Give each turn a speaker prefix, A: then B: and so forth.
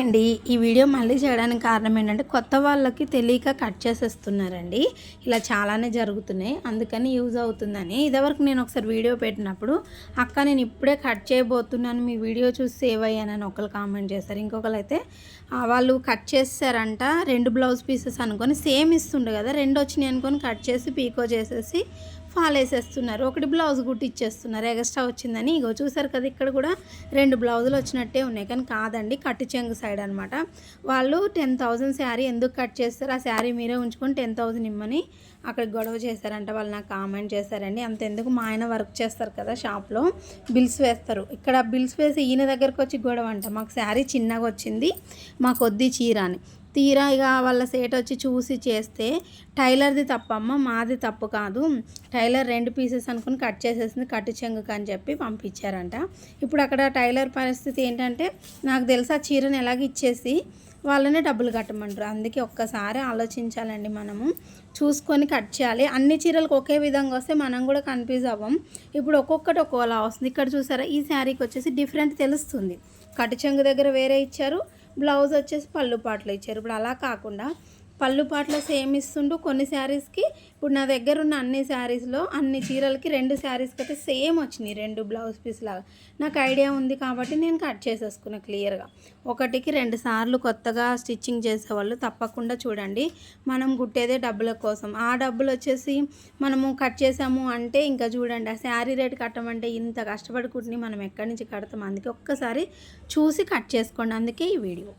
A: అండి. ఈ వీడియో మళ్ళీ చేయడానికి కారణం ఏంటంటే కొత్త వాళ్ళకి తెలియక కట్ చేసేస్తున్నారండి. ఇలా చాలానే జరుగుతున్నాయి. అందుకని యూజ్ అవుతుందని. ఇదివరకు నేను ఒకసారి వీడియో పెట్టినప్పుడు అక్క నేను ఇప్పుడే కట్ చేయబోతున్నాను మీ వీడియో చూసి సేవ్ అయ్యానని ఒకరు కామెంట్ చేశారు. ఇంకొకరు అయితే వాళ్ళు కట్ చేశారంట 2 బ్లౌజ్ పీసెస్ అనుకొని సేమ్ ఇస్తుండే కదా 2 వచ్చినాయి అనుకొని కట్ చేసి పీకో చేసేసి ఫాల్ వేసేస్తున్నారు. ఒకటి బ్లౌజ్ కుట్టిచ్చేస్తున్నారు ఎక్స్ట్రా వచ్చిందని. ఇగో చూసారు కదా ఇక్కడ కూడా 2 బ్లౌజులు వచ్చినట్టే ఉన్నాయి. కానీ కాదండి కట్టు చెంగు సైడ్ అనమాట. వాళ్ళు 10,000 శారీ ఎందుకు కట్ చేస్తారు, ఆ శారీ మీరే ఉంచుకొని 10,000 ఇమ్మని అక్కడ గొడవ చేశారంట. వాళ్ళు నాకు కామెంట్ చేశారండి. అంతెందుకు మా ఆయన వర్క్ చేస్తారు కదా షాప్లో బిల్స్ వేస్తారు. ఇక్కడ బిల్స్ వేసి ఈయన దగ్గరకు వచ్చి గొడవ అంట, మాకు శారీ చిన్నగా వచ్చింది మాకు వద్ది చీర అని. తీరా ఇక వాళ్ళ సేట్ వచ్చి చూసి చేస్తే టైలర్ది తప్పమ్మ మాది తప్పు కాదు, టైలర్ 2 పీసెస్ అనుకుని కట్ చేసేసింది కట్టు చెంగుకు అని చెప్పి పంపించారంట. ఇప్పుడు అక్కడ టైలర్ పరిస్థితి ఏంటంటే నాకు తెలుసు ఆ చీరను ఎలాగ ఇచ్చేసి వాళ్ళనే డబ్బులు కట్టమంటారు. అందుకే ఒక్కసారి ఆలోచించాలండి, మనము చూసుకొని కట్ చేయాలి. అన్ని చీరలకు ఒకే విధంగా వస్తే మనం కూడా కన్ఫ్యూజ్ అవ్వం. ఇప్పుడు ఒక్కొక్కటి ఒక్కోలా వస్తుంది. ఇక్కడ చూసారా ఈ శారీకి వచ్చేసి డిఫరెంట్ తెలుస్తుంది. కట్టు చెంగు దగ్గర వేరే ఇచ్చారు, బ్లౌజ్ వచ్చేసి పళ్ళు పాటలు ఇచ్చారు. ఇప్పుడు అలా కాకుండా పళ్ళు పాటలో సేమ్ ఇస్తుంటూ కొన్ని శారీస్కి ఇప్పుడు నా దగ్గర ఉన్న అన్ని శారీస్లో అన్ని చీరలకి 2 శారీస్కి అయితే సేమ్ వచ్చినాయి 2 బ్లౌజ్ పీస్ లాగా. నాకు ఐడియా ఉంది కాబట్టి నేను కట్ చేసేసుకున్నా క్లియర్గా. ఒకటికి 2 సార్లు కొత్తగా స్టిచ్చింగ్ చేసేవాళ్ళు తప్పకుండా చూడండి. మనం కుట్టేదే డబ్బుల కోసం, ఆ డబ్బులు వచ్చేసి మనము కట్ చేసాము అంటే ఇంకా చూడండి ఆ శారీ రేట్ కట్టమంటే ఇంత కష్టపడి కుట్టిని మనం ఎక్కడి నుంచి కడతాం. అందుకే ఒక్కసారి చూసి కట్ చేసుకోండి. అందుకే ఈ వీడియో.